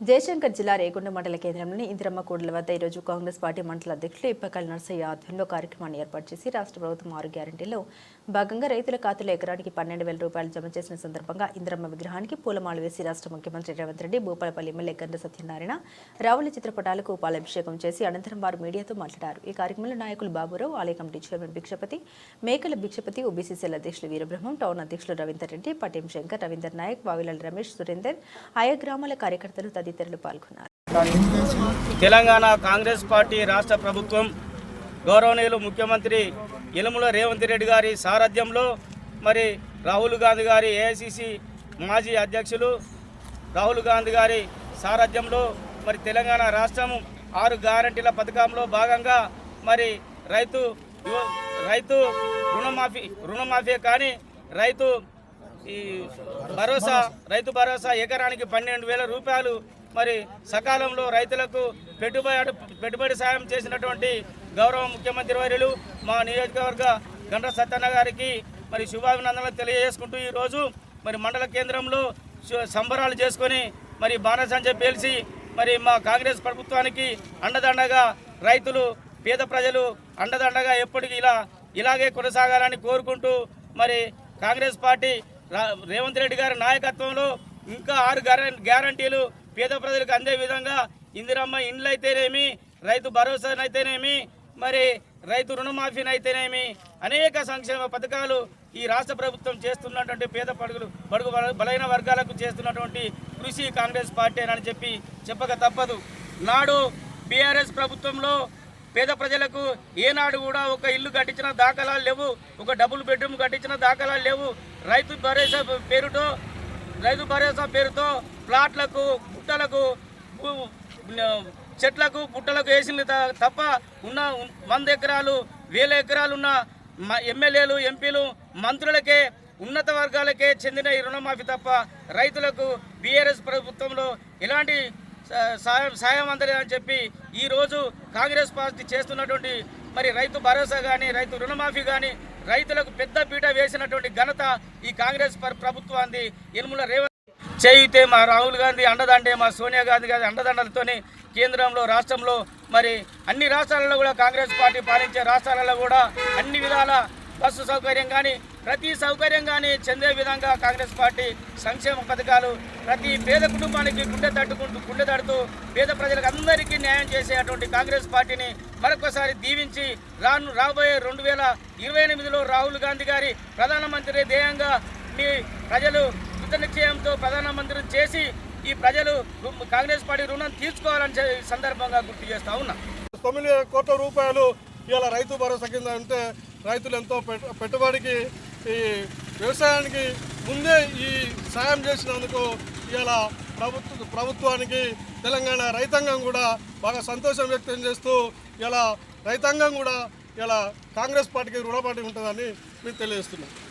జయశంకర్ జిల్లా రేగొండ మండల కేంద్రంలోని ఇందిరమ్మ కూడల వద్ద ఈరోజు కాంగ్రెస్ పార్టీ మండల అధ్యక్షులు ఇప్పకల్ నర్సయ్య ఆధ్వర్యంలో కార్యక్రమాన్ని ఏర్పాటు చేసి రాష్ట్ర ప్రభుత్వం 6 గ్యారెంటీల్లో భాగంగా రైతుల ఖాతాలో ఎకరానికి 12,000 రూపాయలు జమ చేసిన సందర్భంగా ఇందిరమ్మ విగ్రహానికి పూలమాల వేసి రాష్ట్ర ముఖ్యమంత్రి రేవంత్ రెడ్డి భూపాలపల్లి ఎమ్మెల్యే గండ్ర సత్యనారాయణ రావుల చిత్రపటాలకు పాలాభిషేకం చేసి అనంతరం వారు మీడియాతో మాట్లాడారు. ఈ కార్యక్రమంలో నాయకులు బాబురావు, ఆలయ కమిటీ చైర్మన్ భిక్షపతి, మేకల భిక్షపతి, ఓబీసీసీఎల్ అధ్యక్షులు వీరబ్రహ్మం, టౌన్ అధ్యక్షులు రవీందర్ రెడ్డి, పటేం శంకర్, రవీందర్ నాయక్, వావిలాల రమేష్, సురేందర్, ఆయా గ్రామాల కార్యకర్తలు తదితరులు పాల్గొన్నారు. తెలంగాణ కాంగ్రెస్ పార్టీ రాష్ట్ర ప్రభుత్వం గౌరవనీయులు ముఖ్యమంత్రి యనమల రేవంత్ రెడ్డి గారి సారథ్యంలో మరి రాహుల్ గాంధీ గారి ఏఐసిసి మాజీ అధ్యక్షులు రాహుల్ గాంధీ గారి సారథ్యంలో మరి తెలంగాణ రాష్ట్రం 6 గ్యారెంటీల పథకంలో భాగంగా మరి రైతు రుణమాఫీ కానీ రైతు భరోసా ఎకరానికి 12,000 రూపాయలు మరి సకాలంలో రైతులకు పెట్టుబడి సాయం చేసినటువంటి గౌరవ ముఖ్యమంత్రి వర్యులు మా నియోజకవర్గ గండ్ర సత్యన్న గారికి మరి శుభాభినందనలు తెలియజేసుకుంటూ ఈరోజు మరి మండల కేంద్రంలో సంబరాలు చేసుకొని మరి బాణసంచ పేల్చి మరి మా కాంగ్రెస్ ప్రభుత్వానికి అండదండగా రైతులు పేద ప్రజలు అండదండగా ఎప్పటికీ ఇలాగే కొనసాగాలని కోరుకుంటూ మరి కాంగ్రెస్ పార్టీ రేవంత్ రెడ్డి గారి నాయకత్వంలో ఇంకా 6 గ్యారంటీలు పేద ప్రజలకు అందే విధంగా ఇందిరమ్మ ఇండ్లు అయితేనేమి, రైతు భరోసానైతేనేమి, మరి రైతు రుణమాఫీనైతేనేమి అనేక సంక్షేమ పథకాలు ఈ రాష్ట్ర ప్రభుత్వం చేస్తున్నటువంటి పేద బడుగు బలైన వర్గాలకు చేస్తున్నటువంటి కృషి కాంగ్రెస్ పార్టీ అని చెప్పక తప్పదు. నాడు బీఆర్ఎస్ ప్రభుత్వంలో పేద ప్రజలకు ఏనాడు కూడా ఒక ఇల్లు కట్టించిన దాఖలాలు లేవు, ఒక డబుల్ బెడ్రూమ్ కట్టించిన దాఖలాలు లేవు. రైతు భరోసా పేరుతో ప్లాట్లకు, గుట్టలకు, చెట్లకు, పుట్టలకు వేసింది తప్ప ఉన్న 100 ఎకరాలు 1000 ఎకరాలు ఉన్న ఎమ్మెల్యేలు, ఎంపీలు, మంత్రులకే, ఉన్నత వర్గాలకే చెందిన ఈ రుణమాఫీ తప్ప రైతులకు బీఆర్ఎస్ ప్రభుత్వంలో ఎలాంటి సాయం అందలేదని చెప్పి ఈరోజు కాంగ్రెస్ పార్టీ చేస్తున్నటువంటి మరి రైతు భరోసా కానీ, రైతు రుణమాఫీ కానీ రైతులకు పెద్ద పీట వేసినటువంటి ఘనత ఈ కాంగ్రెస్ ప్రభుత్వాన్ని. యనమల రేవంత్ చేయితే మా రాహుల్ గాంధీ అండదండే, మా సోనియా గాంధీ గారి అండదండలతోనే కేంద్రంలో, రాష్ట్రంలో మరి అన్ని రాష్ట్రాలలో కూడా కాంగ్రెస్ పార్టీ పాలించే రాష్ట్రాలలో కూడా అన్ని విధాల బస్సు సౌకర్యం కానీ ప్రతి సౌకర్యం కానీ చెందే విధంగా కాంగ్రెస్ పార్టీ సంక్షేమ పథకాలు ప్రతి పేద కుటుంబానికి గుండె తడుతూ పేద ప్రజలకు అందరికీ న్యాయం చేసేటువంటి కాంగ్రెస్ పార్టీని మరొకసారి దీవించి రాబోయే 2028లో రాహుల్ గాంధీ గారి ప్రధానమంత్రి ధ్యేయంగా మీ ప్రజలు నిశ్చయంతో ప్రధానమంత్రిని చేసి ఈ ప్రజలు కాంగ్రెస్ పార్టీ రుణం తీర్చుకోవాలని సందర్భంగా గుర్తు చేస్తా ఉన్నా. 9 కోట్ల రూపాయలు ఇవాళ రైతు భరోసా కింద అంటే రైతులు ఎంతో పెట్టుబడికి ఈ వ్యవసాయానికి ముందే ఈ సాయం చేసినందుకు ఇవాళ ప్రభుత్వానికి తెలంగాణ రైతాంగం కూడా బాగా సంతోషం వ్యక్తం చేస్తూ ఇలా రైతాంగం కూడా ఇలా కాంగ్రెస్ పార్టీకి రుణపడి ఉంటుందని మేము తెలియజేస్తున్నాం.